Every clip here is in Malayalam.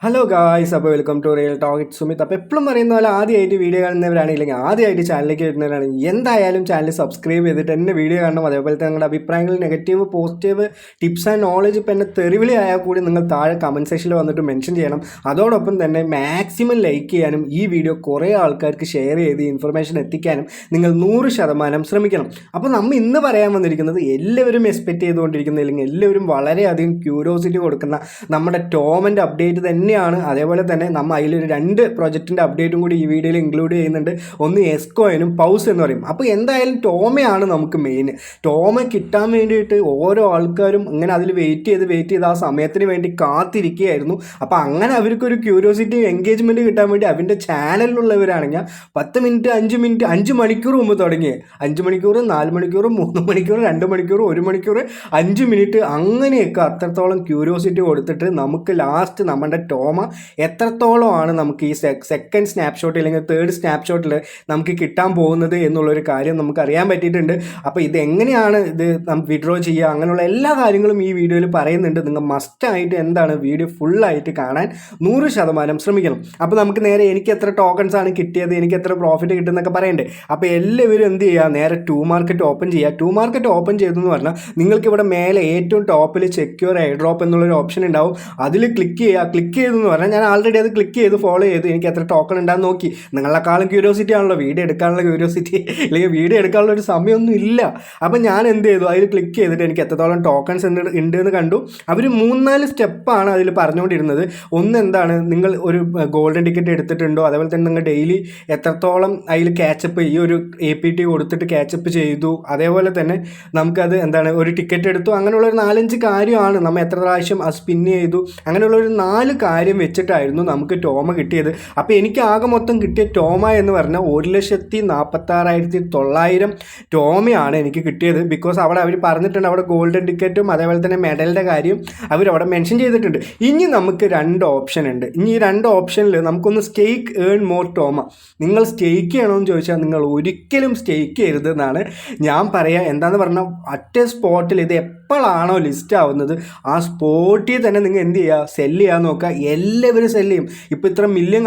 ഹലോ ഗായ്സ്, അപ്പോൾ welcome to real talk. It Sumit. അപ്പോൾ എപ്പോഴും പറയുന്ന പോലെ ആദ്യമായിട്ട് വീഡിയോ കാണുന്നവരാണെങ്കിൽ ആദ്യമായിട്ട് ചാനലിലേക്ക് വരുന്നവരാണെങ്കിൽ എന്തായാലും ചാനൽ സബ്സ്ക്രൈബ് ചെയ്തിട്ട് എന്നെ വീഡിയോ കാണണം. അതേപോലെ തന്നെ നിങ്ങളുടെ അഭിപ്രായങ്ങൾ, negative, positive, tips and knowledge ഇപ്പോൾ എന്നെ തെറിവിളി ആയാൽ കൂടി നിങ്ങൾ താഴെ കമൻറ്റ് സെക്ഷനിൽ വന്നിട്ട് മെൻഷൻ ചെയ്യണം. അതോടൊപ്പം തന്നെ മാക്സിമം ലൈക്ക് ചെയ്യാനും ഈ വീഡിയോ കുറേ ആൾക്കാർക്ക് ഷെയർ ചെയ്ത് ഇൻഫർമേഷൻ എത്തിക്കാനും നിങ്ങൾ 100% ശ്രമിക്കണം. അപ്പോൾ നമ്മൾ ഇന്ന് പറയാൻ വന്നിരിക്കുന്നത് എല്ലാവരും എക്സ്പെക്റ്റ് ചെയ്തുകൊണ്ടിരിക്കുന്ന, അല്ലെങ്കിൽ എല്ലാവരും വളരെയധികം ക്യൂരിയോസിറ്റി കൊടുക്കുന്ന നമ്മുടെ ടോമിൻ്റെ അപ്ഡേറ്റ് തന്നെയാണ്. അതേപോലെ തന്നെ നമ്മൾ അതിലൊരു 2 പ്രൊജക്റ്റിൻ്റെ അപ്ഡേറ്റും കൂടി ഈ വീഡിയോയിൽ ഇൻക്ലൂഡ് ചെയ്യുന്നുണ്ട്. ഒന്ന് എസ്കോയിനും പൗസ് എന്ന് പറയും. അപ്പോൾ എന്തായാലും ടോമയാണ് നമുക്ക് മെയിൻ. ടോമ കിട്ടാൻ വേണ്ടിയിട്ട് ഓരോ ആൾക്കാരും അങ്ങനെ അതിൽ വെയിറ്റ് ചെയ്ത് ആ സമയത്തിന് വേണ്ടി കാത്തിരിക്കുകയായിരുന്നു. അപ്പോൾ അങ്ങനെ അവർക്കൊരു ക്യൂരിയോസിറ്റി, എൻഗേജ്മെൻറ്റ് കിട്ടാൻ വേണ്ടി അവൻ്റെ ചാനലിലുള്ളവരാണെങ്കിൽ 10 മിനിറ്റ് 5 മിനിറ്റ് 5 മണിക്കൂർ മുമ്പ് തുടങ്ങി 5 മണിക്കൂർ 4 മണിക്കൂർ 3 മണിക്കൂർ 2 മണിക്കൂർ 1 മണിക്കൂർ 5 മിനിറ്റ് അങ്ങനെയൊക്കെ അത്രത്തോളം ക്യൂരിയോസിറ്റി കൊടുത്തിട്ട് നമുക്ക് ലാസ്റ്റ് നമ്മുടെ ടോമ എത്രത്തോളമാണ് നമുക്ക് ഈ സെക്കൻഡ് സ്നാപ്ഷോട്ട് അല്ലെങ്കിൽ തേർഡ് സ്നാപ്ഷോട്ടിൽ നമുക്ക് കിട്ടാൻ പോകുന്നത് എന്നുള്ളൊരു കാര്യം നമുക്ക് അറിയാൻ പറ്റിയിട്ടുണ്ട്. അപ്പോൾ ഇതെങ്ങനെയാണ് ഇത് വിഡ്രോ ചെയ്യുക, അങ്ങനെയുള്ള എല്ലാ കാര്യങ്ങളും ഈ വീഡിയോയിൽ പറയുന്നുണ്ട്. നിങ്ങൾ മസ്റ്റായിട്ട് എന്താണ് വീഡിയോ ഫുള്ളായിട്ട് കാണാൻ 100% ശ്രമിക്കണം. അപ്പോൾ നമുക്ക് നേരെ എനിക്ക് എത്ര ടോക്കൺസ് ആണ് കിട്ടിയത്, എനിക്ക് എത്ര പ്രോഫിറ്റ് കിട്ടുന്നൊക്കെ പറയണ്ടേ. അപ്പോൾ എല്ലാവരും എന്ത് ചെയ്യുക, നേരെ ടു മാർക്കറ്റ് ഓപ്പൺ ചെയ്യുക. ടു മാർക്കറ്റ് ഓപ്പൺ ചെയ്തെന്ന് പറഞ്ഞാൽ നിങ്ങൾക്ക് ഇവിടെ മേലെ ഏറ്റവും ടോപ്പിൽ സെക്യൂർ എയർ ഡ്രോപ്പ് എന്നുള്ളൊരു ഓപ്ഷൻ ഉണ്ടാവും. അതിൽ ക്ലിക്ക് ചെയ്യുക. ക്ലിക്ക് ചെയ്തെന്ന് പറഞ്ഞാൽ ഞാൻ ആൾറെഡി അത് ക്ലിക്ക് ചെയ്ത് ഫോളോ ചെയ്ത് എനിക്ക് എത്ര ടോക്കൺ ഉണ്ടാകുന്ന നോക്കി. നിങ്ങളെക്കാളും ക്യൂരിയോസിറ്റി ആണല്ലോ വീഡിയോ എടുക്കാനുള്ള ക്യൂരിയോസിറ്റി, അല്ലെങ്കിൽ വീഡിയോ എടുക്കാനുള്ള ഒരു സമയമൊന്നും ഇല്ല. അപ്പം ഞാൻ എന്ത് ചെയ്തു, അതിൽ ക്ലിക്ക് ചെയ്തിട്ട് എനിക്ക് എത്രത്തോളം ടോക്കൺസ് ഉണ്ട് എന്ന് കണ്ടു. അവർ 3-4 സ്റ്റെപ്പാണ് അതിൽ പറഞ്ഞുകൊണ്ടിരുന്നത്. ഒന്ന് എന്താണ്, നിങ്ങൾ ഒരു ഗോൾഡൻ ടിക്കറ്റ് എടുത്തിട്ടുണ്ടോ, അതേപോലെ തന്നെ നിങ്ങൾ ഡെയിലി എത്രത്തോളം അതിൽ ക്യാച്ചപ്പ് ഈ ഒരു APT കൊടുത്തിട്ട് ക്യാച്ചപ്പ് ചെയ്തു, അതേപോലെ തന്നെ നമുക്കത് എന്താണ് ഒരു ടിക്കറ്റ് എടുത്തു, അങ്ങനെയുള്ളൊരു 4-5 കാര്യമാണ്. നമ്മൾ എത്ര പ്രാവശ്യം അത് സ്പിൻ ചെയ്തു, അങ്ങനെയുള്ളൊരു 4 കാര്യം വെച്ചിട്ടായിരുന്നു നമുക്ക് ടോമ കിട്ടിയത്. അപ്പോൾ എനിക്ക് ആകെ മൊത്തം കിട്ടിയ ടോമ എന്ന് പറഞ്ഞാൽ 1,46,900 ടോമയാണ് എനിക്ക് കിട്ടിയത്. ബിക്കോസ് അവിടെ അവർ പറഞ്ഞിട്ടുണ്ട്, അവിടെ ഗോൾഡൻ ടിക്കറ്റും അതേപോലെ തന്നെ മെഡലിൻ്റെ കാര്യം അവരവിടെ മെൻഷൻ ചെയ്തിട്ടുണ്ട്. ഇനി നമുക്ക് 2 ഓപ്ഷൻ ഉണ്ട്. ഇനി ഈ 2 ഓപ്ഷനിൽ നമുക്കൊന്ന് സ്റ്റേക്ക് ഏൺ മോർ ടോമ. നിങ്ങൾ സ്റ്റേക്ക് ചെയ്യണമെന്ന് ചോദിച്ചാൽ നിങ്ങൾ ഒരിക്കലും സ്റ്റേക്ക് ചെയ്യരുത് എന്നാണ് ഞാൻ പറയുക. എന്താണെന്ന് പറഞ്ഞാൽ ഒറ്റ സ്പോട്ടിൽ ഇത് എപ്പോഴാണോ ലിസ്റ്റ് ആവുന്നത് ആ സ്പോട്ടിൽ തന്നെ നിങ്ങൾ എന്ത് ചെയ്യുക, സെല്ല് ചെയ്യാൻ നോക്കുക. എല്ലാവരും സെല്ല് ചെയ്യും. ഇപ്പോൾ ഇത്ര മില്യൺ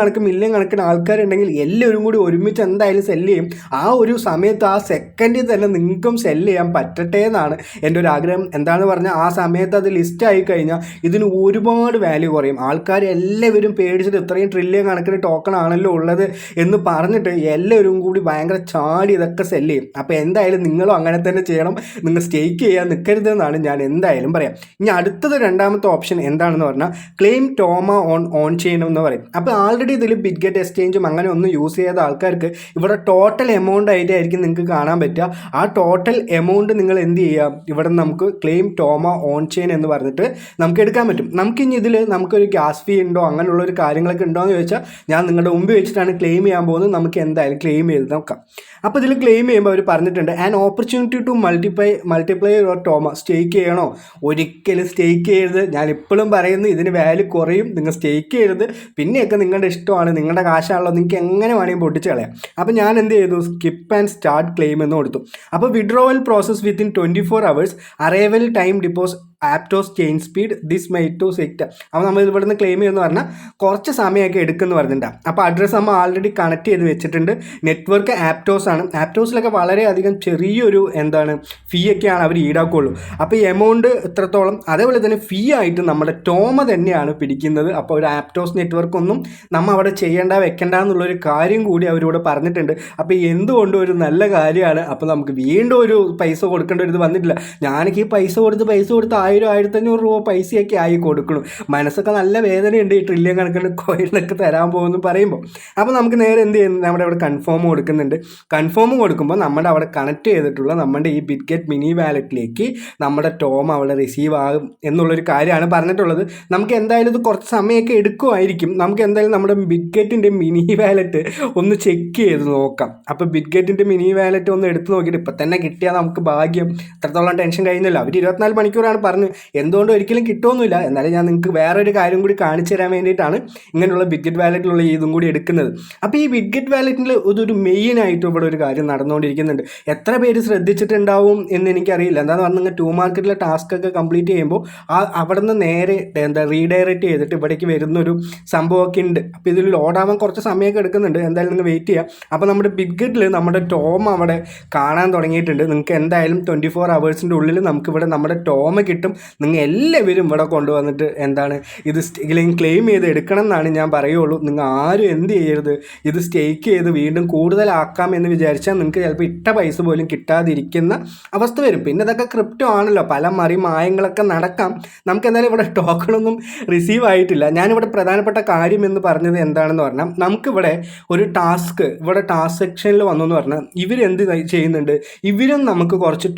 കണക്കിന് ആൾക്കാരുണ്ടെങ്കിൽ എല്ലാവരും കൂടി ഒരുമിച്ച് എന്തായാലും സെല്ല് ചെയ്യും. ആ ഒരു സമയത്ത് ആ സെക്കൻഡിൽ തന്നെ നിങ്ങൾക്കും സെല്ല് ചെയ്യാൻ പറ്റട്ടെ എന്നാണ് എൻ്റെ ഒരു ആഗ്രഹം. എന്താണെന്ന് പറഞ്ഞാൽ ആ സമയത്ത് അത് ലിസ്റ്റ് ആയി കഴിഞ്ഞാൽ ഇതിന് ഒരുപാട് വാല്യൂ കുറയും. ആൾക്കാർ എല്ലാവരും പേടിച്ചിട്ട് ഇത്രയും ട്രില്യൺ കണക്കിന് ടോക്കൺ ആണല്ലോ ഉള്ളത് എന്ന് പറഞ്ഞിട്ട് എല്ലാവരും കൂടി ഭയങ്കര ചാടി ഇതൊക്കെ സെല്ല് ചെയ്യും. അപ്പോൾ എന്തായാലും നിങ്ങളും അങ്ങനെ തന്നെ ചെയ്യണം. നിങ്ങൾ സ്റ്റേക്ക് ചെയ്യാൻ നിൽക്കരുതെന്നാണ് ഞാൻ എന്തായാലും പറയാം. ഇനി അടുത്തത് 2ാമത്തെ ഓപ്ഷൻ എന്താണെന്ന് പറഞ്ഞാൽ ക്ലെയിം ടോമ ഓൺ ചെയ്യണം എന്ന് പറയും. അപ്പോൾ ആൾറെഡി ഇതിൽ ബിറ്റ്ഗെറ്റ് എക്സ്ചേഞ്ചും അങ്ങനെ ഒന്നും യൂസ് ചെയ്യാത്ത ആൾക്കാർക്ക് ഇവിടെ ടോട്ടൽ എമൗണ്ട് ആയിട്ടായിരിക്കും നിങ്ങൾക്ക് കാണാൻ പറ്റുക. ആ ടോട്ടൽ എമൗണ്ട് നിങ്ങൾ എന്ത് ചെയ്യുക, ഇവിടെ നമുക്ക് ക്ലെയിം ടോമ ഓൺ ചെയിൻ എന്ന് പറഞ്ഞിട്ട് നമുക്ക് എടുക്കാൻ പറ്റും. നമുക്കിനി ഇതിൽ നമുക്കൊരു ഗ്യാസ് ഫീ ഉണ്ടോ അങ്ങനെയുള്ളൊരു കാര്യങ്ങളൊക്കെ ഉണ്ടോ എന്ന് ചോദിച്ചാൽ ഞാൻ നിങ്ങളുടെ മുമ്പ് വെച്ചിട്ടാണ് ക്ലെയിം ചെയ്യാൻ പോകുന്നത്. നമുക്ക് എന്തായാലും ക്ലെയിം ചെയ്ത് നോക്കാം. അപ്പോൾ ഇതിൽ ക്ലെയിം ചെയ്യുമ്പോൾ അവർ പറഞ്ഞിട്ടുണ്ട് an opportunity to multiply your toma. Stake ചെയ്യണോ? ഒരിക്കലും സ്റ്റേക്ക് ചെയ്യരുത്. ഞാൻ ഇപ്പോഴും പറയുന്നു, ഇതിന് വാല്യൂ കുറയും. നിങ്ങൾ സ്റ്റേക്ക് ചെയ്യരുത്. പിന്നെയൊക്കെ നിങ്ങളുടെ ഇഷ്ടമാണ്, നിങ്ങളുടെ കാശാണല്ലോ, നിങ്ങൾക്ക് എങ്ങനെ വേണമെങ്കിൽ പൊട്ടിച്ച് കളയാം. അപ്പോൾ ഞാൻ എന്ത് ചെയ്തു, സ്കിപ്പ് ആൻഡ് സ്റ്റാർട്ട് ക്ലെയിം എന്ന് കൊടുത്തു. അപ്പോൾ withdrawal process within 24 hours, arrival time deposit Aptos chain speed this my two sect. അപ്പോൾ നമ്മൾ ഇവിടെ നിന്ന് ക്ലെയിം ചെയ്യുമെന്ന് പറഞ്ഞാൽ കുറച്ച് സമയമൊക്കെ എടുക്കുമെന്ന് പറഞ്ഞിട്ടുണ്ട്. അപ്പോൾ അഡ്രസ്സ് നമ്മൾ ആൾറെഡി കണക്ട് ചെയ്ത് വെച്ചിട്ടുണ്ട്. നെറ്റ്വർക്ക് ആപ്റ്റോസ് ആണ്. ആപ്റ്റോസിലൊക്കെ വളരെയധികം ചെറിയൊരു ഫീ ഒക്കെയാണ് അവർ ഈടാക്കുള്ളൂ. അപ്പോൾ ഈ എമൗണ്ട് ഇത്രത്തോളം. അതേപോലെ തന്നെ ഫീ ആയിട്ട് നമ്മുടെ ടോമ തന്നെയാണ് പിടിക്കുന്നത്. അപ്പോൾ ഒരു ആപ്റ്റോസ് നെറ്റ്വർക്കൊന്നും നമ്മൾ അവിടെ ചെയ്യേണ്ട വെക്കേണ്ട എന്നുള്ളൊരു കാര്യം കൂടി അവരിവിടെ പറഞ്ഞിട്ടുണ്ട്. അപ്പോൾ എന്തുകൊണ്ടും ഒരു നല്ല കാര്യമാണ്. അപ്പോൾ നമുക്ക് വീണ്ടും ഒരു പൈസ കൊടുക്കേണ്ട ഒരു ഇത് വന്നിട്ടില്ല. ഞാനൊക്കെ ഈ പൈസ കൊടുത്ത് 1000-1500 രൂപ പൈസയൊക്കെ ആയി കൊടുക്കണം. മനസ്സൊക്കെ നല്ല വേദനയുണ്ട് ഈ ട്രില്യൺ കണക്കിന് കോയിനൊക്കെ തരാൻ പോകുമെന്ന് പറയുമ്പോൾ. അപ്പോൾ നമുക്ക് നേരെ എന്ത് ചെയ്യുന്നു, നമ്മുടെ അവിടെ കൺഫേം കൊടുക്കുന്നുണ്ട്. കൺഫേം കൊടുക്കുമ്പോൾ നമ്മുടെ അവിടെ കണക്ട് ചെയ്തിട്ടുള്ള നമ്മുടെ ഈ ബിറ്റ്ഗെറ്റ് മിനി വാലറ്റിലേക്ക് നമ്മുടെ ടോം അവിടെ റിസീവ് ആകും എന്നുള്ളൊരു കാര്യമാണ് പറഞ്ഞിട്ടുള്ളത്. നമുക്ക് എന്തായാലും ഇത് കുറച്ച് സമയമൊക്കെ എടുക്കുമായിരിക്കും. നമുക്ക് എന്തായാലും നമ്മുടെ ബിറ്റ്ഗെറ്റിൻ്റെ മിനി വാലറ്റ് ഒന്ന് ചെക്ക് ചെയ്ത് നോക്കാം. അപ്പോൾ ബിറ്റ്ഗെറ്റിൻ്റെ മിനി വാലറ്റ് ഒന്ന് എടുത്ത് നോക്കിയിട്ട് ഇപ്പം തന്നെ കിട്ടിയാൽ നമുക്ക് ഭാഗ്യം. എത്രത്തോളം ടെൻഷൻ കഴിഞ്ഞല്ലോ. അവർ 24 മണിക്കൂറാണ് പറഞ്ഞത്. പറഞ്ഞു എന്തുകൊണ്ട് ഒരിക്കലും കിട്ടുമൊന്നുമില്ല. എന്നാലും ഞാൻ നിങ്ങൾക്ക് വേറൊരു കാര്യം കൂടി കാണിച്ചു തരാൻ വേണ്ടിയിട്ടാണ് ഇങ്ങനെയുള്ള ബിറ്റ്ഗെറ്റ് വാലറ്റിലുള്ള ഇതും കൂടി എടുക്കുന്നത്. അപ്പോൾ ഈ ബിറ്റ്ഗെറ്റ് വാലറ്റിൽ ഇതൊരു മെയിനായിട്ട് ഇവിടെ ഒരു കാര്യം നടന്നുകൊണ്ടിരിക്കുന്നുണ്ട്. എത്ര പേര് ശ്രദ്ധിച്ചിട്ടുണ്ടാവും എന്ന് എനിക്കറിയില്ല. എന്താണെന്ന് പറഞ്ഞാൽ ടൂ മാർക്കറ്റിലെ ടാസ്ക് ഒക്കെ കംപ്ലീറ്റ് ചെയ്യുമ്പോൾ അവിടെ നിന്ന് നേരെ റീഡയറക്റ്റ് ചെയ്തിട്ട് ഇവിടേക്ക് വരുന്നൊരു സംഭവമൊക്കെ ഉണ്ട്. അപ്പോൾ ഇതിൽ ലോഡാവാൻ കുറച്ച് സമയമൊക്കെ എടുക്കുന്നുണ്ട്. എന്തായാലും നിങ്ങൾ വെയിറ്റ് ചെയ്യുക. അപ്പോൾ നമ്മുടെ ബിറ്റ്ഗെറ്റിൽ നമ്മുടെ ടോം അവിടെ കാണാൻ തുടങ്ങിയിട്ടുണ്ട്. നിങ്ങൾക്ക് എന്തായാലും 24 hours ഉള്ളിൽ നമുക്കിവിടെ നമ്മുടെ ടോം കിട്ടും. നിങ്ങൾ എല്ലാവരും ഇവിടെ കൊണ്ടുവന്നിട്ട് ഇത് ക്ലെയിം ചെയ്ത് എടുക്കണം എന്നാണ് ഞാൻ പറയുള്ളൂ. നിങ്ങൾ ആരും എന്ത് ചെയ്യരുത്, ഇത് സ്റ്റേക്ക് ചെയ്ത് വീണ്ടും കൂടുതലാക്കാം എന്ന് വിചാരിച്ചാൽ നിങ്ങൾക്ക് ചിലപ്പോൾ ഇട്ട പൈസ പോലും കിട്ടാതിരിക്കുന്ന അവസ്ഥ വരും. പിന്നെ ഇതൊക്കെ ക്രിപ്റ്റോ ആണല്ലോ, പല മായങ്ങളൊക്കെ നടക്കാം. നമുക്ക് എന്തായാലും ഇവിടെ ടോക്കണൊന്നും റിസീവ് ആയിട്ടില്ല. ഞാനിവിടെ പ്രധാനപ്പെട്ട കാര്യം എന്ന് പറഞ്ഞത് എന്താണെന്ന് പറഞ്ഞാൽ, നമുക്കിവിടെ ഒരു ടാസ്ക് സെക്ഷനിൽ വന്നെന്ന് പറഞ്ഞാൽ ഇവരെന്ത് ചെയ്യുന്നുണ്ട്, ഇവരും നമുക്ക് കുറച്ച്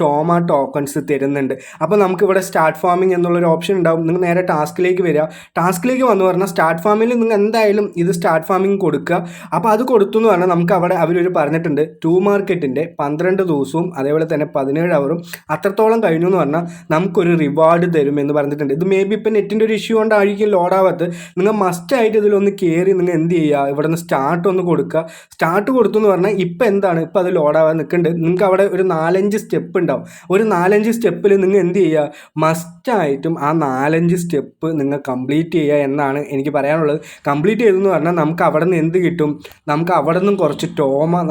ടോക്കൺസ് തരുന്നുണ്ട്. അപ്പോൾ നമുക്കിവിടെ സ്റ്റാർട്ട് ഫാമിംഗ് എന്നുള്ളൊരു ഓപ്ഷൻ ഉണ്ടാവും. നിങ്ങൾ നേരെ ടാസ്കിലേക്ക് വരിക. ടാസ്കിലേക്ക് വന്നു പറഞ്ഞാൽ സ്റ്റാർട്ട് ഫാമിൽ നിങ്ങൾ എന്തായാലും ഇത് സ്റ്റാർട്ട് ഫാമിംഗ് കൊടുക്കുക. അപ്പോൾ അത് കൊടുത്തു എന്ന് പറഞ്ഞാൽ നമുക്ക് അവിടെ അവരൊരു പറഞ്ഞിട്ടുണ്ട് ടൂ മാർക്കറ്റിൻ്റെ 12 ദിവസവും അതേപോലെ തന്നെ 17 hours അത്രത്തോളം കഴിഞ്ഞു എന്ന് പറഞ്ഞാൽ നമുക്കൊരു റിവാർഡ് തരും എന്ന് പറഞ്ഞിട്ടുണ്ട്. ഇത് മേ ബി ഇപ്പം നെറ്റിൻ്റെ ഒരു ഇഷ്യൂ കൊണ്ടായിരിക്കും ലോഡാവാത്തത്. നിങ്ങൾ മസ്റ്റായിട്ട് ഇതിലൊന്ന് കയറി നിങ്ങൾ എന്ത് ചെയ്യുക, ഇവിടെ നിന്ന് സ്റ്റാർട്ട് ഒന്ന് കൊടുക്കുക. സ്റ്റാർട്ട് കൊടുത്തു എന്ന് പറഞ്ഞാൽ ഇപ്പം അത് ലോഡാവാൻ നിൽക്കുന്നുണ്ട്. നിങ്ങൾക്ക് അവിടെ ഒരു 4-5 സ്റ്റെപ്പ് ഉണ്ടാവും. ഒരു 4-5 സ്റ്റെപ്പിൽ നിങ്ങൾ എന്ത് ചെയ്യുക, മസ്റ്റായിട്ടും ആ 4-5 സ്റ്റെപ്പ് നിങ്ങൾ കംപ്ലീറ്റ് ചെയ്യുക എന്നാണ് എനിക്ക് പറയാനുള്ളത്. കംപ്ലീറ്റ് ചെയ്തെന്ന് പറഞ്ഞാൽ നമുക്ക് അവിടെ നിന്ന് എന്ത് കിട്ടും, നമുക്ക് അവിടെ നിന്നും കുറച്ച്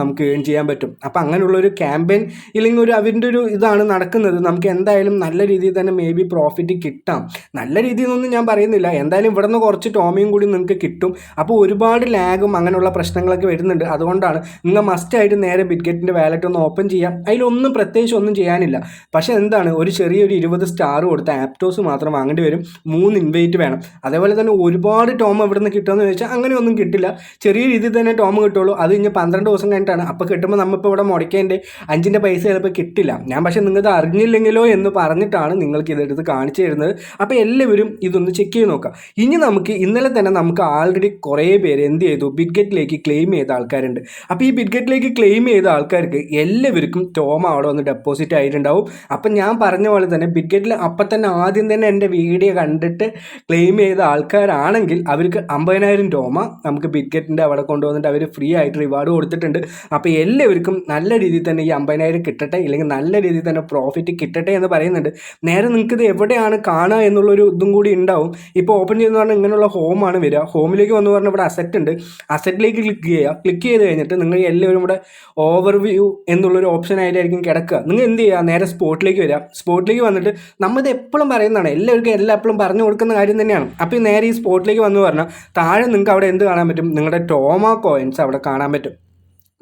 നമുക്ക് ഏൺ ചെയ്യാൻ പറ്റും. അപ്പോൾ അങ്ങനെയുള്ളൊരു ക്യാമ്പയിൻ ഇല്ലെങ്കിൽ അവരുടെ ഒരു ഇതാണ് നടക്കുന്നത്. നമുക്ക് എന്തായാലും നല്ല രീതിയിൽ തന്നെ മേ ബി പ്രോഫിറ്റ് കിട്ടാം. നല്ല രീതിയിൽ നിന്നൊന്നും ഞാൻ പറയുന്നില്ല. എന്തായാലും ഇവിടെ നിന്ന് കുറച്ച് ടോമിയും കൂടി നിങ്ങൾക്ക് കിട്ടും. അപ്പോൾ ഒരുപാട് ലാഗും അങ്ങനെയുള്ള പ്രശ്നങ്ങളൊക്കെ വരുന്നുണ്ട്. അതുകൊണ്ടാണ് നിങ്ങൾ മസ്റ്റായിട്ട് നേരെ ബിറ്റ്ഗെറ്റിൻ്റെ വാലറ്റ് ഒന്ന് ഓപ്പൺ ചെയ്യാം. അതിലൊന്നും പ്രത്യേകിച്ച് ഒന്നും ചെയ്യാനില്ല. പക്ഷേ ഒരു ചെറിയൊരു 20 സ്റ്റാർ കൊടുത്ത ആപ്റ്റോസ് മാത്രം വാങ്ങേണ്ടി വരും. 3 ഇൻവൈറ്റ് വേണം. അതേപോലെ തന്നെ ഒരുപാട് ടോം എവിടെ നിന്ന് കിട്ടുമെന്ന് ചോദിച്ചാൽ അങ്ങനെയൊന്നും കിട്ടില്ല. ചെറിയ രീതിയിൽ തന്നെ ടോം കിട്ടുള്ളൂ. അത് കഴിഞ്ഞ് 12 ദിവസം കഴിഞ്ഞിട്ടാണ്. അപ്പോൾ കിട്ടുമ്പോൾ നമ്മളിപ്പോൾ ഇവിടെ മുടക്കേൻ്റെ 5ൻ്റെ പൈസ ചിലപ്പോൾ കിട്ടില്ല. ഞാൻ പക്ഷേ നിങ്ങൾക്ക് അറിഞ്ഞില്ലെങ്കിലോ എന്ന് പറഞ്ഞിട്ടാണ് നിങ്ങൾക്ക് ഇതെടുത്ത് കാണിച്ചു തരുന്നത്. അപ്പോൾ എല്ലാവരും ഇതൊന്ന് ചെക്ക് ചെയ്ത് നോക്കാം. ഇനി ഇന്നലെ തന്നെ നമുക്ക് ആൾറെഡി കുറേ പേര് എന്ത് ചെയ്തു, ബിറ്റ്ഗെറ്റിലേക്ക് ക്ലെയിം ചെയ്ത ആൾക്കാരുണ്ട്. അപ്പോൾ ഈ ബിറ്റ്ഗെറ്റിലേക്ക് ക്ലെയിം ചെയ്ത ആൾക്കാർക്ക് എല്ലാവർക്കും ടോം അവിടെ ഒന്ന് ഡെപ്പോസിറ്റ് ആയിട്ടുണ്ടാവും. അപ്പം ഞാൻ പറഞ്ഞ പോലെ തന്നെ ബിറ്റ്ഗെറ്റിൽ അപ്പം തന്നെ ആദ്യം തന്നെ എൻ്റെ വീഡിയോ കണ്ടിട്ട് ക്ലെയിം ചെയ്ത ആൾക്കാരാണെങ്കിൽ അവർക്ക് 50,000 ടോമ നമുക്ക് ബിറ്റ്ഗെറ്റിൻ്റെ അവിടെ കൊണ്ടുവന്നിട്ട് അവർ ഫ്രീ ആയിട്ട് റിവാർഡ് കൊടുത്തിട്ടുണ്ട്. അപ്പോൾ എല്ലാവർക്കും നല്ല രീതിയിൽ തന്നെ ഈ 50,000 കിട്ടട്ടെ, ഇല്ലെങ്കിൽ നല്ല രീതിയിൽ തന്നെ പ്രോഫിറ്റ് കിട്ടട്ടെ എന്ന് പറയുന്നുണ്ട്. നേരെ നിങ്ങൾക്കിത് എവിടെയാണ് കാണുക എന്നുള്ളൊരു ഇതും കൂടി ഉണ്ടാവും. ഇപ്പോൾ ഓപ്പൺ ചെയ്യുന്ന പറഞ്ഞാൽ ഇങ്ങനെയുള്ള ഹോമാണ് വരിക. ഹോമിലേക്ക് വന്ന് പറഞ്ഞാൽ ഇവിടെ അസറ്റ് ഉണ്ട്. അസറ്റിലേക്ക് ക്ലിക്ക് ചെയ്യുക. ക്ലിക്ക് ചെയ്ത് കഴിഞ്ഞിട്ട് നിങ്ങൾ എല്ലാവരും ഇവിടെ ഓവർവ്യൂ എന്നുള്ളൊരു ഓപ്ഷൻ ആയിട്ടായിരിക്കും കിടക്കുക. നിങ്ങൾ എന്ത് ചെയ്യുക, നേരെ സ്പോട്ടിലേക്ക് വരിക. സ്പോട്ടിലേക്ക് വന്നിട്ട് നമ്മളിത് എപ്പോഴും പറയുന്നതാണ്, എല്ലാവർക്കും എപ്പോഴും പറഞ്ഞു കൊടുക്കുന്ന കാര്യം തന്നെയാണ്. അപ്പോൾ നേരെ ഈ സ്പോട്ടിലേക്ക് വന്ന് പറഞ്ഞാൽ താഴെ നിങ്ങൾക്ക് അവിടെ എന്ത് കാണാൻ പറ്റും, നിങ്ങളുടെ ടോമ കോയിൻസ് അവിടെ കാണാൻ പറ്റും.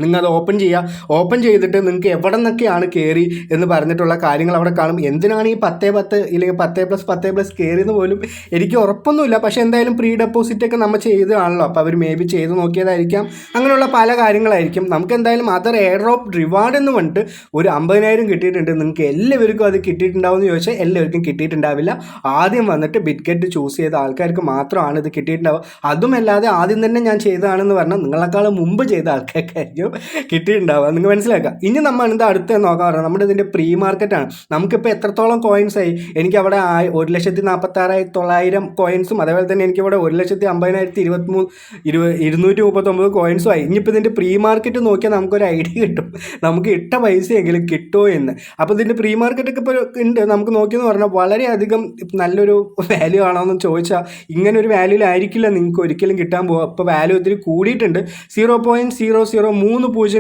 നിങ്ങളത് ഓപ്പൺ ചെയ്യുക. ഓപ്പൺ ചെയ്തിട്ട് നിങ്ങൾക്ക് എവിടെ നിന്നൊക്കെയാണ് കയറി എന്ന് പറഞ്ഞിട്ടുള്ള കാര്യങ്ങൾ അവിടെ കാണും. എന്തിനാണ് ഈ 10 ഇല്ലെങ്കിൽ 10+10+ കയറിയെന്ന് പോലും എനിക്ക് ഉറപ്പൊന്നുമില്ല. പക്ഷേ എന്തായാലും പ്രീ ഡെപ്പോസിറ്റൊക്കെ നമ്മൾ ചെയ്തതാണല്ലോ. അപ്പോൾ അവർ മേ ബി ചെയ്ത് നോക്കിയതായിരിക്കാം. അങ്ങനെയുള്ള പല കാര്യങ്ങളായിരിക്കും. നമുക്ക് എന്തായാലും അതർ എയർ ഡ്രോപ്പ് റിവാർഡ് എന്ന് പറഞ്ഞിട്ട് ഒരു 50,000 കിട്ടിയിട്ടുണ്ട്. നിങ്ങൾക്ക് എല്ലാവർക്കും അത് കിട്ടിയിട്ടുണ്ടാവും എന്ന് ചോദിച്ചാൽ എല്ലാവർക്കും കിട്ടിയിട്ടുണ്ടാവില്ല. ആദ്യം വന്നിട്ട് ബിറ്റ്ഗെറ്റ് ചൂസ് ചെയ്ത ആൾക്കാർക്ക് മാത്രമാണ് ഇത് കിട്ടിയിട്ടുണ്ടാവുക. അതുമല്ലാതെ ആദ്യം തന്നെ ഞാൻ ചെയ്തതാണെന്ന് പറഞ്ഞാൽ നിങ്ങളെക്കാളും മുമ്പ് ചെയ്ത ആൾക്കാർക്കായിരിക്കും കിട്ടിയിട്ടുണ്ടാവുക. നിങ്ങൾ മനസ്സിലാക്കുക. ഇനി നമ്മൾ എന്താ അടുത്ത് നോക്കാൻ പറഞ്ഞാൽ നമ്മുടെ ഇതിൻ്റെ പ്രീ മാർക്കറ്റാണ്. നമുക്കിപ്പോൾ എത്രത്തോളം കോയിൻസ് ആയി, എനിക്കവിടെ 1,46,900 കോയിൻസും അതേപോലെ തന്നെ എനിക്കിവിടെ 1,50,239 കോയിൻസും ആയി. ഇനിയിപ്പോൾ ഇതിൻ്റെ പ്രീ മാർക്കറ്റ് നോക്കിയാൽ നമുക്കൊരു ഐഡിയ കിട്ടും, നമുക്ക് ഇട്ട പൈസയെങ്കിലും കിട്ടുമോ എന്ന്. അപ്പോൾ ഇതിൻ്റെ പ്രീ മാർക്കറ്റൊക്കെ ഇപ്പോൾ ഉണ്ട്. നമുക്ക് നോക്കിയെന്ന് പറഞ്ഞാൽ വളരെയധികം നല്ലൊരു വാല്യൂ ആണോ എന്ന് ചോദിച്ചാൽ ഇങ്ങനെ ഒരു വാല്യൂലായിരിക്കില്ല നിങ്ങൾക്ക് ഒരിക്കലും കിട്ടാൻ പോകുക. ഇപ്പോൾ വാല്യൂ ഒത്തിരി കൂടിയിട്ടുണ്ട്. 0.003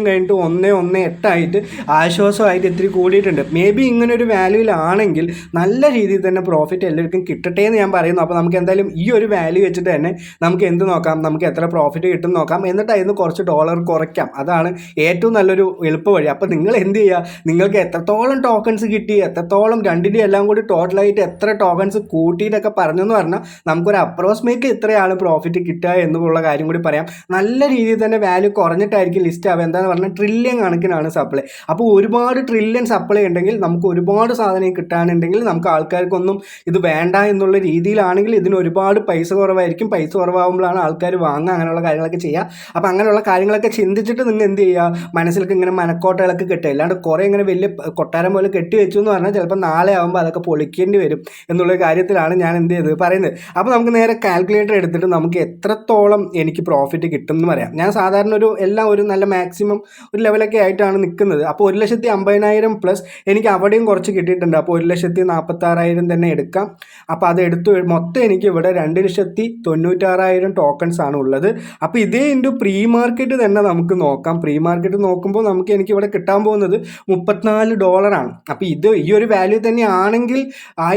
കഴിഞ്ഞിട്ട് 118 ആയിട്ട് ആശ്വാസമായിട്ട് ഇത്തിരി കൂടിയിട്ടുണ്ട്. മേ ബി ഇങ്ങനെ ഒരു വാല്യൂലാണെങ്കിൽ നല്ല രീതിയിൽ തന്നെ പ്രോഫിറ്റ് എല്ലാവർക്കും കിട്ടട്ടെ എന്ന് ഞാൻ പറയുന്നു. അപ്പോൾ നമുക്ക് എന്തായാലും ഈ ഒരു വാല്യൂ വെച്ചിട്ട് തന്നെ നമുക്ക് എന്ത് നോക്കാം, നമുക്ക് എത്ര പ്രോഫിറ്റ് കിട്ടും നോക്കാം. എന്നിട്ട് അതിന് കുറച്ച് ഡോളർ കുറയ്ക്കാം. അതാണ് ഏറ്റവും നല്ലൊരു എളുപ്പ വഴി. അപ്പോൾ നിങ്ങൾ എന്ത് ചെയ്യുക, നിങ്ങൾക്ക് എത്രത്തോളം ടോക്കൺസ് കിട്ടി, എത്രത്തോളം രണ്ടിൻ്റെ എല്ലാം കൂടി ടോട്ടലായിട്ട് എത്ര ടോക്കൺസ് കൂട്ടിയിട്ടൊക്കെ പറഞ്ഞെന്ന് പറഞ്ഞാൽ നമുക്കൊരു അപ്രോക്സിമേറ്റ് ഇത്രയാണ് പ്രോഫിറ്റ് കിട്ടുക എന്നുള്ള കാര്യം കൂടി പറയാം. നല്ല രീതിയിൽ തന്നെ വാല്യൂ കുറഞ്ഞിട്ടായിരിക്കും ലിസ്റ്റ് വേസ്റ്റ് ആവുക. എന്താണെന്ന് പറഞ്ഞാൽ ട്രില്യൺ കണക്കിനാണ് സപ്ലൈ. അപ്പോൾ ഒരുപാട് ട്രില്യൺ സപ്ലൈ ഉണ്ടെങ്കിൽ നമുക്ക് ഒരുപാട് സാധനം കിട്ടാനുണ്ടെങ്കിൽ നമുക്ക് ആൾക്കാർക്കൊന്നും ഇത് വേണ്ട എന്നുള്ള രീതിയിലാണെങ്കിൽ ഇതിന് ഒരുപാട് പൈസ കുറവായിരിക്കും. പൈസ കുറവാകുമ്പോഴാണ് ആൾക്കാർ വാങ്ങുക, അങ്ങനെയുള്ള കാര്യങ്ങളൊക്കെ ചെയ്യുക. അപ്പോൾ അങ്ങനെയുള്ള കാര്യങ്ങളൊക്കെ ചിന്തിച്ചിട്ട് നിങ്ങൾ എന്ത് ചെയ്യുക, മനസ്സിലേക്ക് ഇങ്ങനെ മനക്കോട്ടകളൊക്കെ കെട്ടുക. അല്ലാണ്ട് കുറേ ഇങ്ങനെ വലിയ കൊട്ടാരം പോലെ കെട്ടി വെച്ചു എന്ന് പറഞ്ഞാൽ ചിലപ്പോൾ നാളെ ആകുമ്പോൾ അതൊക്കെ പൊളിക്കേണ്ടി വരും എന്നുള്ള കാര്യത്തിലാണ് ഞാൻ എന്ത് ചെയ്തത് പറയുന്നത്. അപ്പോൾ നമുക്ക് നേരെ കാൽക്കുലേറ്റർ എടുത്തിട്ട് നമുക്ക് എത്രത്തോളം എനിക്ക് പ്രോഫിറ്റ് കിട്ടും എന്ന് പറയാം. ഞാൻ സാധാരണ എല്ലാം ഒരു നല്ല മാക്സിമം ഒരു ലെവലൊക്കെ ആയിട്ടാണ് നിൽക്കുന്നത്. അപ്പോൾ 1,50,000 പ്ലസ് എനിക്ക് അവിടെയും കുറച്ച് കിട്ടിയിട്ടുണ്ട്. അപ്പോൾ 1,46,000 തന്നെ എടുക്കാം. അപ്പോൾ അത് എടുത്തു മൊത്തം എനിക്ക് ഇവിടെ 2,96,000 ടോക്കൺസ് ആണ് ഉള്ളത്. അപ്പോൾ ഇതേ ഇൻറ്റു പ്രീ മാർക്കറ്റ് തന്നെ നമുക്ക് നോക്കാം. പ്രീ മാർക്കറ്റ് നോക്കുമ്പോൾ എനിക്ക് ഇവിടെ കിട്ടാൻ പോകുന്നത് $34. അപ്പോൾ ഈ ഒരു വാല്യൂ തന്നെ ആണെങ്കിൽ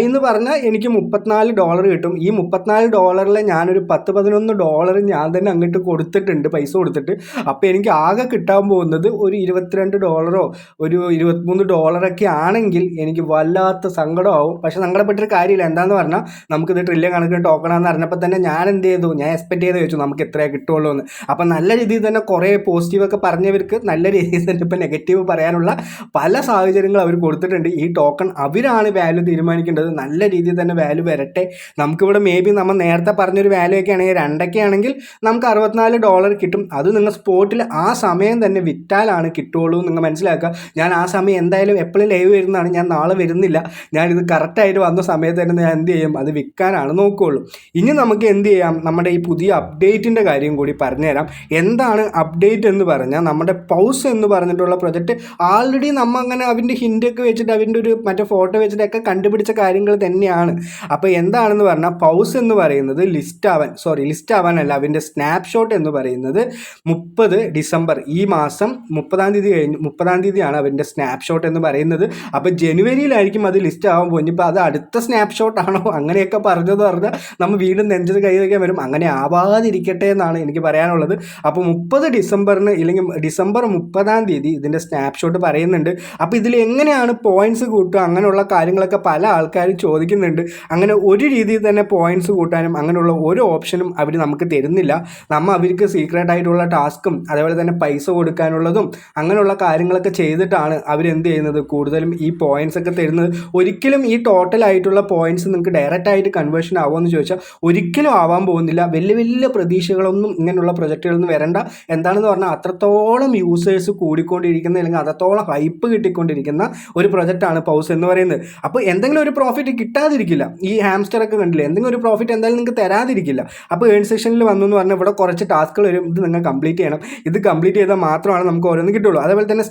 എന്ന് പറഞ്ഞാൽ എനിക്ക് $34 കിട്ടും. ഈ $34 ഞാനൊരു $10-11 ഞാൻ തന്നെ അങ്ങോട്ട് കൊടുത്തിട്ടുണ്ട്, പൈസ കൊടുത്തിട്ട്. അപ്പോൾ എനിക്ക് ആകെ കിട്ടാൻ പോകുന്നത് ഒരു $22 ഒരു $23 ആണെങ്കിൽ എനിക്ക് വല്ലാത്ത സങ്കടമാവും. പക്ഷെ സങ്കടപ്പെട്ടൊരു കാര്യമില്ല. എന്താണെന്ന് പറഞ്ഞാൽ നമുക്കിത് ട്രില്യൺ കണക്കിന് ടോക്കണാന്ന് അറിഞ്ഞപ്പോൾ തന്നെ ഞാൻ എന്ത് ചെയ്തു, ഞാൻ എക്സ്പെക്ട് ചെയ്ത് വെച്ചു നമുക്ക് എത്രയേ കിട്ടുള്ളൂ എന്ന്. അപ്പം നല്ല രീതിയിൽ തന്നെ കുറേ പോസിറ്റീവൊക്കെ പറഞ്ഞവർക്ക് നല്ല രീതിയിൽ തന്നെ ഇപ്പം നെഗറ്റീവ് പറയാനുള്ള പല സാഹചര്യങ്ങൾ അവർ കൊടുത്തിട്ടുണ്ട്. ഈ ടോക്കൺ അവരാണ് വാല്യൂ തീരുമാനിക്കേണ്ടത്. നല്ല രീതിയിൽ തന്നെ വാല്യൂ വരട്ടെ. നമുക്കിവിടെ മേ ബി നമ്മൾ നേരത്തെ പറഞ്ഞൊരു വാല്യൂ ഒക്കെ ആണെങ്കിൽ 2 ആണെങ്കിൽ നമുക്ക് $64 കിട്ടും. അത് നിങ്ങൾ സ്പോട്ടിൽ ആ സമയം തന്നെ വിറ്റാലാണ് കിട്ടുള്ളൂ. നിങ്ങൾ മനസ്സിലാക്കുക. ഞാൻ ആ സമയം എന്തായാലും എപ്പോഴും ലൈവ് വരുന്നതാണ്, ഞാൻ നാളെ വരുന്നില്ല. ഞാനിത് കറക്റ്റായിട്ട് വന്ന സമയത്ത് തന്നെ ഞാൻ എന്ത് ചെയ്യും, അത് വിൽക്കാനാണ് നോക്കുകയുള്ളൂ. ഇനി നമുക്ക് എന്ത് ചെയ്യാം, നമ്മുടെ ഈ പുതിയ അപ്ഡേറ്റിൻ്റെ കാര്യം കൂടി പറഞ്ഞുതരാം. എന്താണ് അപ്ഡേറ്റ് എന്ന് പറഞ്ഞാൽ നമ്മുടെ പൗസ് എന്ന് പറഞ്ഞിട്ടുള്ള പ്രൊജക്റ്റ് ആൾറെഡി നമ്മൾ അങ്ങനെ അതിൻ്റെ ഹിൻ്റൊക്കെ വെച്ചിട്ട് അതിൻ്റെ ഒരു മറ്റേ ഫോട്ടോ വെച്ചിട്ടൊക്കെ കണ്ടുപിടിച്ച കാര്യങ്ങൾ തന്നെയാണ്. അപ്പോൾ എന്താണെന്ന് പറഞ്ഞാൽ പൗസ് എന്ന് പറയുന്നത് ലിസ്റ്റ് ആവാനല്ല, അതിൻ്റെ സ്നാപ്ഷോട്ട് എന്ന് പറയുന്നത് 30 ഡിസംബർ ഈ മാസം 30-ാം തീയതിയാണ് അവൻ്റെ സ്നാപ്ഷോട്ട് എന്ന് പറയുന്നത്. അപ്പോൾ ജനുവരിയിലായിരിക്കും അത് ലിസ്റ്റ് ആവാൻ പോകും. ഇപ്പോൾ അത് അടുത്ത സ്നാപ്ഷോട്ടാണോ അങ്ങനെയൊക്കെ പറഞ്ഞത് പറഞ്ഞാൽ നമ്മൾ വീണ്ടും നെഞ്ചത് കൈ വയ്ക്കാൻ വരും. അങ്ങനെ ആവാതിരിക്കട്ടെ എന്നാണ് എനിക്ക് പറയാനുള്ളത്. അപ്പോൾ 30 ഡിസംബറിന് ഇല്ലെങ്കിൽ ഡിസംബർ 30-ാം തീയതി ഇതിൻ്റെ സ്നാപ്ഷോട്ട് പറയുന്നുണ്ട്. അപ്പോൾ ഇതിൽ എങ്ങനെയാണ് പോയിൻറ്റ്സ് കൂട്ടുക അങ്ങനെയുള്ള കാര്യങ്ങളൊക്കെ പല ആൾക്കാരും ചോദിക്കുന്നുണ്ട്. അങ്ങനെ ഒരു രീതിയിൽ തന്നെ പോയിൻറ്റ്സ് കൂട്ടാനും അങ്ങനെയുള്ള ഒരു ഓപ്ഷനും അവർ നമുക്ക് തരുന്നില്ല. നമ്മൾ അവർക്ക് സീക്രട്ട് ആയിട്ടുള്ള ടാസ്കും അതേപോലെ തന്നെ പൈസ കൊടുക്കാനുള്ളതും അങ്ങനെയുള്ള കാര്യങ്ങളൊക്കെ ചെയ്തിട്ടാണ് അവരെന്ത് ചെയ്യുന്നത്, കൂടുതലും ഈ പോയിൻറ്റ്സ് ഒക്കെ തരുന്നത്. ഒരിക്കലും ഈ ടോട്ടലായിട്ടുള്ള പോയിൻറ്റ്സ് നിങ്ങൾക്ക് ഡയറക്റ്റ് ആയിട്ട് കൺവേർഷൻ ആവുമെന്ന് ചോദിച്ചാൽ ഒരിക്കലും ആവാൻ പോകുന്നില്ല. വലിയ വലിയ പ്രതീക്ഷകളൊന്നും ഇങ്ങനെയുള്ള പ്രൊജക്റ്റുകളൊന്നും വരണ്ട. എന്താണെന്ന് പറഞ്ഞാൽ അത്രത്തോളം യൂസേഴ്സ് കൂടിക്കൊണ്ടിരിക്കുന്ന അല്ലെങ്കിൽ അത്രത്തോളം ഹൈപ്പ് കിട്ടിക്കൊണ്ടിരിക്കുന്ന ഒരു പ്രൊജക്റ്റാണ് പൗസ് എന്ന് പറയുന്നത്. അപ്പോൾ എന്തെങ്കിലും ഒരു പ്രോഫിറ്റ് കിട്ടാതിരിക്കില്ല. ഈ ഹാംസ്റ്ററൊക്കെ കണ്ടില്ലേ, എന്തെങ്കിലും ഒരു പ്രോഫിറ്റ് എന്തായാലും നിങ്ങൾക്ക് തരാതിരിക്കില്ല. അപ്പോൾ ഏൺ സെക്ഷനിൽ വന്നു എന്ന് പറഞ്ഞാൽ ഇവിടെ കുറച്ച് ടാസ്കുകൾ വരും, ഇത് നിങ്ങൾ കംപ്ലീറ്റ് ചെയ്യണം. ഇത് കംപ്ലീറ്റ് ചെയ്താൽ മാത്രമാണ് നമുക്ക് ഓരോന്ന് കിട്ടുള്ളൂ. അതേപോലെ തന്നെ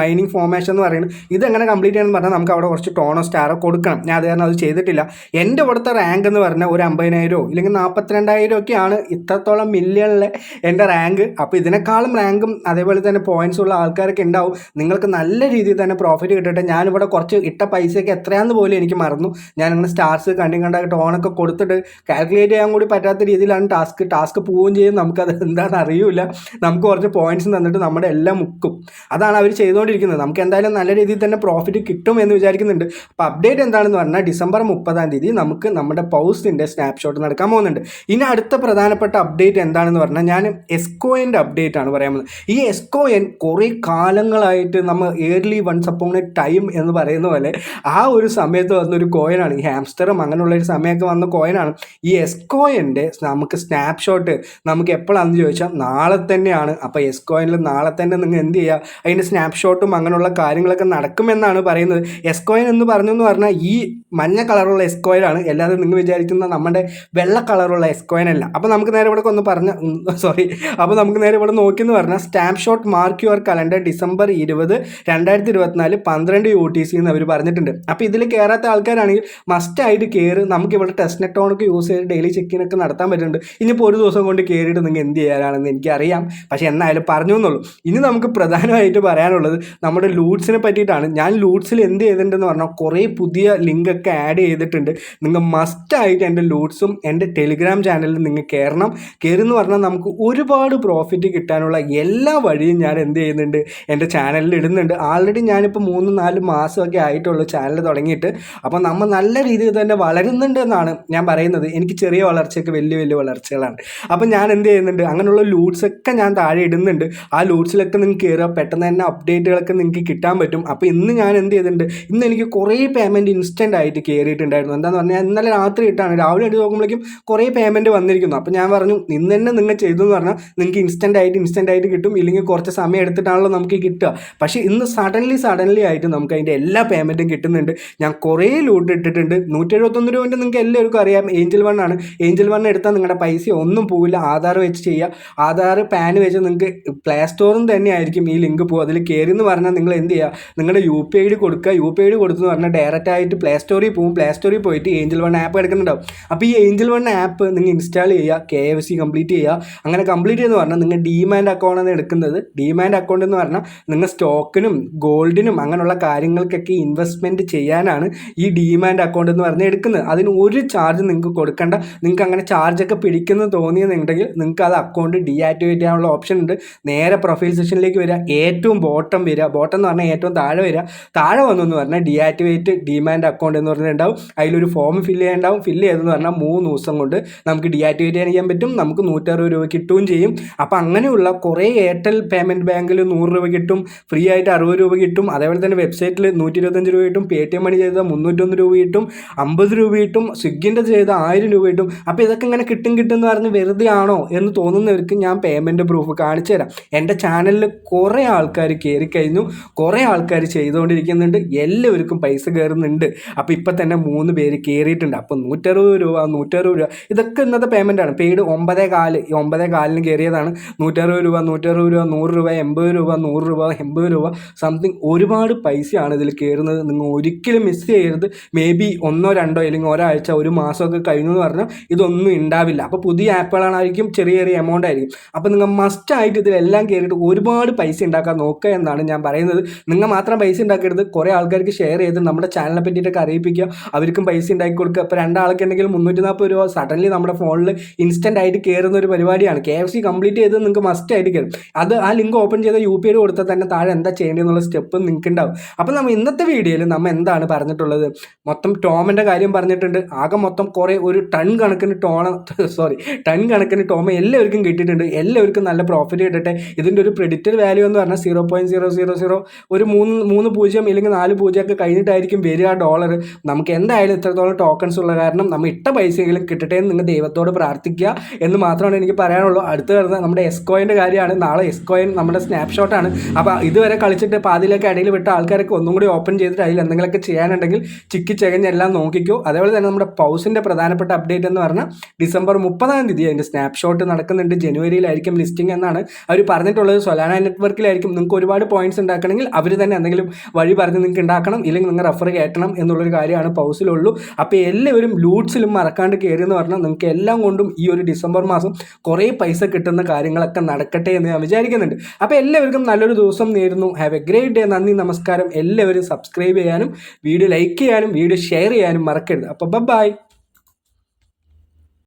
മൈനിങ് ഫോർമേഷൻ എന്ന് പറയുന്നത് ഇതെങ്ങനെ കംപ്ലീറ്റ് ചെയ്യണമെന്ന് പറഞ്ഞാൽ നമുക്ക് അവിടെ കുറച്ച് ടോണോ സ്റ്റാറോ കൊടുക്കണം. ഞാൻ അത് കാരണം അത് ചെയ്തിട്ടില്ല. എൻ്റെ ഇവിടുത്തെ റാങ്ക് എന്ന് പറഞ്ഞാൽ ഒരു 50,000 ഇല്ലെങ്കിൽ 42,000 ഒക്കെയാണ് ഇത്രത്തോളം മില്യണിലെ എൻ്റെ റാങ്ക്. അപ്പോൾ ഇതിനേക്കാളും റാങ്കും അതേപോലെ തന്നെ പോയിൻറ്റ്സ് ഉള്ള ആൾക്കാരൊക്കെ ഉണ്ടാവും. നിങ്ങൾക്ക് നല്ല രീതിയിൽ തന്നെ പ്രോഫിറ്റ് കിട്ടട്ടെ. ഞാനിവിടെ കുറച്ച് ഇട്ട പൈസയൊക്കെ എത്രയാണെന്ന് പോലും എനിക്ക് മറന്നു. ഞാനിങ്ങനെ സ്റ്റാർസ് കണ്ട ടോണൊക്കെ കൊടുത്തിട്ട് കാൽക്കുലേറ്റ് ചെയ്യാൻ കൂടി പറ്റാത്ത രീതിയിലാണ് ടാസ്ക് പോവുകയും ചെയ്യും. നമുക്കത് എന്താണെന്ന് അറിയില്ല. നമുക്ക് കുറച്ച് പോയിൻറ്റ്സ് തന്നിട്ട് നമ്മുടെ എല്ലാം മുക്കും. അതാണ് അവർ ചെയ്തുകൊണ്ടിരിക്കുന്നത്. നമുക്ക് എന്തായാലും നല്ല രീതിയിൽ തന്നെ പ്രോഫിറ്റ് കിട്ടും എന്ന് വിചാരിക്കുന്നുണ്ട്. അപ്പോൾ അപ്ഡേറ്റ് എന്താണെന്ന് പറഞ്ഞാൽ ഡിസംബർ 30-ാം തീയതി നമുക്ക് നമ്മുടെ പൗസിൻ്റെ സ്നാപ്ഷോട്ട് നടക്കാൻ പോകുന്നുണ്ട്. ഇനി അടുത്ത പ്രധാനപ്പെട്ട അപ്ഡേറ്റ് എന്താണെന്ന് പറഞ്ഞാൽ ഞാൻ എസ്കോയിൻ്റെ അപ്ഡേറ്റ് ആണ് പറയാൻ പോകുന്നത്. ഈ എസ്കോയിൻ കുറേ കാലങ്ങളായിട്ട് നമ്മൾ early once upon a time എന്ന് പറയുന്ന പോലെ ആ ഒരു സമയത്ത് വന്നൊരു കോയിനാണ്. ഈ ഹാംസ്റ്ററും അങ്ങനെയുള്ളൊരു സമയമൊക്കെ വന്ന കോയിനാണ് ഈ എസ്കോയിൻ്റെ. നമുക്ക് സ്നാപ്ഷോട്ട് നമുക്ക് എപ്പോഴാണെന്ന് ചോദിച്ചാൽ നാളെ തന്നെയാണ്. അപ്പോൾ എസ്കോയിനിൽ നാളെ തന്നെ നിങ്ങൾ എന്ത് ചെയ്യുക, അതിൻ്റെ സ്നാപ്ഷോട്ടും അങ്ങനെയുള്ള കാര്യങ്ങളൊക്കെ നടക്കുമെന്നാണ് പറയുന്നത്. എസ്കോയിൻ എന്ന് പറഞ്ഞാൽ ഈ മഞ്ഞ കളറുള്ള എസ്കോയിനാണ്, അല്ലാതെ നിങ്ങൾ വിചാരിക്കുന്ന നമ്മുടെ വെള്ള കളറുള്ള എസ്കോയിൻ അല്ല. അപ്പോൾ നമുക്ക് നേരെ ഇവിടെ അപ്പോൾ നമുക്ക് നേരെ ഇവിടെ നോക്കിയെന്ന് പറഞ്ഞാൽ snapshot mark your calendar December 20, 2024 12 UTC എന്ന് അവർ പറഞ്ഞിട്ടുണ്ട്. അപ്പോൾ ഇതിൽ കയറാത്ത ആൾക്കാരാണെങ്കിൽ മസ്റ്റായിട്ട് കയറി. നമുക്കിവിടെ ടെസ്റ്റ് നെറ്റോണൊക്കെ യൂസ് ചെയ്ത് ഡെയിലി ചെക്കിനൊക്കെ നടത്താൻ പറ്റുന്നുണ്ട്. ഇനിയിപ്പോൾ ഒരു ദിവസം കൊണ്ട് കയറിയിട്ട് നിങ്ങൾ എന്ത് ചെയ്യാനാണെന്ന് എനിക്കറിയാം, പക്ഷേ എന്നായാലും പറഞ്ഞു എന്നുള്ളൂ. ഇനി നമുക്ക് പ്രധാനമായിട്ട് പറയാനുള്ളത് നമ്മുടെ ലൂട്ട്സിനെ പറ്റിയിട്ടാണ്. ഞാൻ ലൂട്ട്സിൽ എന്ത് ചെയ്തിട്ടുണ്ടെന്ന് പറഞ്ഞാൽ കുറേ പുതിയ ലിങ്കൊക്കെ ആഡ് ചെയ്തിട്ടുണ്ട്. നിങ്ങൾ മസ്റ്റായിട്ട് എൻ്റെ ലൂട്ട്സും എൻ്റെ ടെലിഗ്രാം ചാനലിൽ നിങ്ങൾ കയറുന്നു പറഞ്ഞാൽ നമുക്ക് ഒരുപാട് പ്രോഫിറ്റ് കിട്ടാനുള്ള എല്ലാ വഴിയും ഞാൻ എന്ത് ചെയ്യുന്നുണ്ട്, എൻ്റെ ചാനലിൽ ഇടുന്നുണ്ട്. ആൾറെഡി ഞാനിപ്പോൾ 3-4 മാസമൊക്കെ ആയിട്ടുള്ളൂ ചാനൽ തുടങ്ങിയിട്ട്. അപ്പോൾ നമ്മൾ നല്ല രീതിയിൽ തന്നെ വളരുന്നുണ്ട് എന്നാണ് ഞാൻ പറയുന്നത്. എനിക്ക് ചെറിയ വളർച്ചയൊക്കെ വലിയ വലിയ വളർച്ചകളാണ്. അപ്പോൾ ഞാൻ എന്ത് ചെയ്യുന്നുണ്ട്, അങ്ങനെയുള്ള ലൂട്ട്സൊക്കെ ഞാൻ താഴെ ഇടുന്നുണ്ട്. ഇടുന്നുണ്ട്. ആ ലൂട്ട്സിലൊക്കെ നിങ്ങൾക്ക് കയറുക, പെട്ടെന്ന് തന്നെ അപ്ഡേറ്റുകളൊക്കെ നിങ്ങൾക്ക് കിട്ടാൻ പറ്റും. അപ്പോൾ ഇന്ന് ഞാൻ എന്ത് ചെയ്തിട്ടുണ്ട്, ഇന്ന് എനിക്ക് കുറേ പേയ്മെൻറ്റ് ഇൻസ്റ്റൻ്റ് ആയിട്ട് കയറിയിട്ടുണ്ടായിരുന്നു. എന്താണെന്ന് പറഞ്ഞാൽ ഇന്നലെ രാത്രി ഇട്ടാണ്, രാവിലെ എടുത്ത് നോക്കുമ്പോഴേക്കും കുറേ പേയ്മെൻറ്റ് വന്നിരിക്കുന്നു. അപ്പോൾ ഞാൻ പറഞ്ഞു ഇന്ന് തന്നെ നിങ്ങൾ ചെയ്തു എന്ന് പറഞ്ഞാൽ നിങ്ങൾക്ക് ഇൻസ്റ്റൻ്റ് ആയിട്ട് കിട്ടും, ഇല്ലെങ്കിൽ കുറച്ച് സമയം എടുത്തിട്ടാണല്ലോ നമുക്ക് കിട്ടുക. പക്ഷേ ഇന്ന് സഡൻലി ആയിട്ട് നമുക്ക് അതിൻ്റെ എല്ലാ പേയ്മെൻറ്റും കിട്ടുന്നുണ്ട്. ഞാൻ കുറേ ലൂട്ട് ഇട്ടിട്ടുണ്ട്. 171 രൂപൻ്റെ നിങ്ങൾക്ക് എല്ലാവർക്കും അറിയാം ഏഞ്ചൽ വൺ ആണ്. ഏഞ്ചൽ വൺ എടുത്താൽ നിങ്ങളുടെ പൈസ ഒന്നും പോവില്ല. ആധാർ വെച്ച് ചെയ്യുക, ആധാർ പാൻ വെച്ച് നിങ്ങൾക്ക് പ്ലേ സ്റ്റോറിൽ തന്നെ ആയിരിക്കും ഈ ലിങ്ക് പോകും. അതിൽ കയറി എന്ന് പറഞ്ഞാൽ നിങ്ങൾ എന്ത് ചെയ്യുക, നിങ്ങളുടെ UPI കൊടുക്കുക. UPI കൊടുത്തെന്ന് പറഞ്ഞാൽ ഡയറക്റ്റ് ആയിട്ട് പ്ലേ സ്റ്റോറിൽ പോകും. പ്ലേ സ്റ്റോറിൽ പോയിട്ട് ഏഞ്ചൽ വൺ ആപ്പ് എടുക്കുന്നുണ്ടാവും. അപ്പോൾ ഈ ഏഞ്ചൽ വൺ ആപ്പ് നിങ്ങൾ ഇൻസ്റ്റാൾ ചെയ്യുക, KYC കംപ്ലീറ്റ് ചെയ്യുക. അങ്ങനെ കംപ്ലീറ്റ് ചെയ്യുന്ന പറഞ്ഞാൽ നിങ്ങൾ ഡീമാൻഡ് അക്കൗണ്ടാണ് എടുക്കുന്നത്. ഡീമാൻഡ് അക്കൗണ്ട് എന്ന് പറഞ്ഞാൽ നിങ്ങൾ സ്റ്റോക്കിനും ഗോൾഡിനും അങ്ങനെയുള്ള കാര്യങ്ങൾക്കൊക്കെ ഇൻവെസ്റ്റ്മെൻറ്റ് ചെയ്യാനാണ് ഈ ഡീമാൻഡ് അക്കൗണ്ട് എന്ന് പറഞ്ഞാൽ എടുക്കുന്നത്. അതിന് ഒരു ചാർജ് നിങ്ങൾക്ക് കൊടുക്കേണ്ട. നിങ്ങൾക്ക് അങ്ങനെ ചാർജൊക്കെ പിടിക്കുന്നത് തോന്നിയെന്നുണ്ടെങ്കിൽ നിങ്ങൾക്ക് അത് അക്കൗണ്ട് ഡീആക്ടിവേറ്റ് ചെയ്യാനുള്ള ഓപ്ഷൻ ഉണ്ട്. നേരെ പ്രൊഫൈൽ സെക്ഷനിലേക്ക് വരിക, ഏറ്റവും ബോട്ടം വരിക, ബോട്ടം എന്ന് പറഞ്ഞാൽ ഏറ്റവും താഴെ വരിക. താഴെ വന്നെന്ന് പറഞ്ഞാൽ ഡീആക്ടിവേറ്റ് ഡിമാൻഡ് അക്കൗണ്ട് എന്ന് പറഞ്ഞിട്ടുണ്ടാവും. അതിലൊരു ഫോം ഫില്ല് ചെയ്യാനുണ്ടാവും. ഫില്ല് ചെയ്തെന്ന് പറഞ്ഞാൽ 3 ദിവസം കൊണ്ട് നമുക്ക് ഡീആക്ടിവേറ്റ് ചെയ്യാൻ പറ്റും. നമുക്ക് 160 രൂപ കിട്ടുകയും ചെയ്യും. അപ്പോൾ അങ്ങനെയുള്ള കുറേ എയർടെൽ പേയ്മെൻറ്റ് ബാങ്കിൽ 100 രൂപ കിട്ടും, ഫ്രീ ആയിട്ട് 60 രൂപ കിട്ടും. അതേപോലെ തന്നെ വെബ്സൈറ്റിൽ 125 രൂപ കിട്ടും, പേടിഎം മണി ചെയ്താൽ 301 രൂപ കിട്ടും, 50 രൂപ കിട്ടും, സ്വിഗ്ഗിൻ്റെ ചെയ്താൽ 1000 രൂപ കിട്ടും. അപ്പോൾ ഇതൊക്കെ ഇങ്ങനെ കിട്ടും എന്ന് പറഞ്ഞ് വെറുതെ ആണോ എന്ന് തോന്നുന്നവർക്ക് ഞാൻ പേയ്മെൻറ്റ് പ്രൂഫ് കാണിച്ചു തരാം. എൻ്റെ ചാനലിൽ കുറേ ആൾക്കാർ കയറി കഴിഞ്ഞു, കുറേ ആൾക്കാർ ചെയ്തുകൊണ്ടിരിക്കുന്നുണ്ട്, എല്ലാവർക്കും പൈസ കയറുന്നുണ്ട്. അപ്പോൾ ഇപ്പം തന്നെ 3 പേര് കയറിയിട്ടുണ്ട്. അപ്പോൾ 160 രൂപ ഇതൊക്കെ ഇന്നത്തെ പേയ്മെൻറ്റാണ്. പെയ്ഡ് 9.4, ഈ 9.4 കയറിയതാണ്. 160 രൂപ, 100 രൂപ, 80 രൂപ, 100 രൂപ, 80 രൂപ സംതിങ് ഒരുപാട് പൈസയാണ് ഇതിൽ കയറുന്നത്. നിങ്ങൾ ഒരിക്കലും മിസ് ചെയ്യരുത്. മേ ബി 1 2 അല്ലെങ്കിൽ ഒരാഴ്ച, ഒരു മാസമൊക്കെ കഴിഞ്ഞു എന്ന് പറഞ്ഞാൽ ഇതൊന്നും ഉണ്ടാവില്ല. അപ്പോൾ പുതിയ ആപ്പുകളായിരിക്കും, ചെറിയ എമൗണ്ട് ആയിരിക്കും. അപ്പോൾ നിങ്ങൾ മസ്റ്റായിട്ട് ഇതിലെല്ലാം കയറിയിട്ട് ഒരുപാട് പൈസ ഉണ്ടാക്കാൻ നോക്കുക എന്നാണ് ഞാൻ പറയുന്നത്. നിങ്ങൾ മാത്രം പൈസ ഉണ്ടാക്കരുത്, കുറേ ആൾക്കാർക്ക് ഷെയർ ചെയ്ത് നമ്മുടെ ചാനലിനെ പറ്റിയിട്ടൊക്കെ അറിയിപ്പിക്കുക, അവർക്കും പൈസ ഉണ്ടാക്കി കൊടുക്കുക. ഇപ്പോൾ 2 ആൾക്കുണ്ടെങ്കിൽ 340 രൂപ സഡൻലി നമ്മുടെ ഫോണിൽ ഇൻസ്റ്റൻ്റ് ആയിട്ട് കയറുന്ന ഒരു പരിപാടിയാണ്. KYC കംപ്ലീറ്റ് ചെയ്ത് നിങ്ങൾക്ക് മസ്റ്റായിട്ട് കയറും. അത് ആ ലിങ്ക് ഓപ്പൺ ചെയ്ത UPI കൊടുത്താൽ തന്നെ താഴെ എന്താ ചെയ്യേണ്ടതെന്നുള്ള സ്റ്റെപ്പ് നിങ്ങൾക്ക് ഉണ്ടാവും. അപ്പോൾ നമ്മൾ ഇന്നത്തെ വീഡിയോയിൽ നമ്മൾ എന്താണ് പറഞ്ഞിട്ടുള്ളത്, മൊത്തം ടോമിൻ്റെ കാര്യം പറഞ്ഞിട്ടുണ്ട്. ആകെ മൊത്തം കുറേ ഒരു ടൺ കണക്കിന് ടോമ എല്ലാവർക്കും കിട്ടിയിട്ടുണ്ട്. എല്ലാവർക്കും നല്ല പ്രോഫിറ്റ് കിട്ടട്ടെ. ഇതിൻ്റെ ഒരു പ്രെഡിക്റ്റഡ് വാല്യൂ എന്ന് പറഞ്ഞാൽ 0.000 ഒരു 3 പൂജ്യം അല്ലെങ്കിൽ 4 പൂജ്യമൊക്കെ കഴിഞ്ഞിട്ടായിരിക്കും വരിക ഡോളർ. നമുക്ക് എന്തായാലും ഇത്രത്തോളം ടോക്കൺസ് ഉള്ള കാരണം നമ്മൾ ഇട്ട പൈസയെങ്കിലും കിട്ടട്ടെ എന്ന് നിങ്ങൾ ദൈവത്തോട് പ്രാർത്ഥിക്കുക എന്ന് മാത്രമാണ് എനിക്ക് പറയാനുള്ളൂ. അടുത്ത് വരുന്നത് നമ്മുടെ എസ്കോയിൻ്റെ കാര്യമാണ്. നാളെ എസ്കോയിൻ നമ്മുടെ സ്നാപ്ഷോട്ടാണ്. അപ്പോൾ ഇതുവരെ കളിച്ചിട്ട് പാതിയിലൊക്കെ ഇടയിൽ വിട്ട ആൾക്കാരൊക്കെ ഒന്നും കൂടി ഓപ്പൺ ചെയ്തിട്ട് അതിൽ എന്തെങ്കിലുമൊക്കെ ചെയ്യാനുണ്ടെങ്കിൽ ചിക്കി ചകഞ്ഞെല്ലാം നോക്കിക്കോ. അതേപോലെ തന്നെ നമ്മുടെ പൗസിൻ്റെ പ്രധാനപ്പെട്ട അപ്ഡേറ്റ് എന്ന് പറഞ്ഞാൽ ഡിസംബർ 30-ാം തീയതി അതിൻ്റെ സ്നാപ്ഷോട്ട് നടക്കുന്നുണ്ട്. ജനുവരിയിലായിരിക്കും ലിസ്റ്റിംഗ് എന്നാണ് അവർ പറഞ്ഞിട്ടുള്ളത്. സൊലാന നെറ്റ്വർക്കിലായിരിക്കും. നിങ്ങൾക്ക് ഒരുപാട് പോയിന്റ്സ് ഉണ്ടാക്കണമെങ്കിൽ അവർ തന്നെ എന്തെങ്കിലും വഴി പറഞ്ഞ് നിങ്ങൾക്ക് ഉണ്ടാക്കണം, ഇല്ലെങ്കിൽ നിങ്ങൾ റെഫർ കയറ്റണം എന്നുള്ളൊരു കാര്യമാണ് പൗസിലുള്ളൂ. അപ്പോൾ എല്ലാവരും ലൂട്ട്സിലും മറക്കാണ്ട് കയറി എന്ന് പറഞ്ഞാൽ നിങ്ങൾക്ക് എല്ലാം കൊണ്ടും ഈ ഒരു ഡിസംബർ മാസം കുറേ പൈസ കിട്ടുന്ന കാര്യങ്ങളൊക്കെ നടക്കട്ടെ എന്ന് ഞാൻ വിചാരിക്കുന്നുണ്ട്. അപ്പോൾ എല്ലാവർക്കും നല്ലൊരു ദിവസം നേരുന്നു. Have A great day. നന്ദി, നമസ്കാരം. എല്ലാവരും സബ്സ്ക്രൈബ് ചെയ്യാനും വീഡിയോ ലൈക്ക് ചെയ്യാനും വീഡിയോ ഷെയർ ചെയ്യാനും മറക്കരുത്. അപ്പോൾ ബൈ.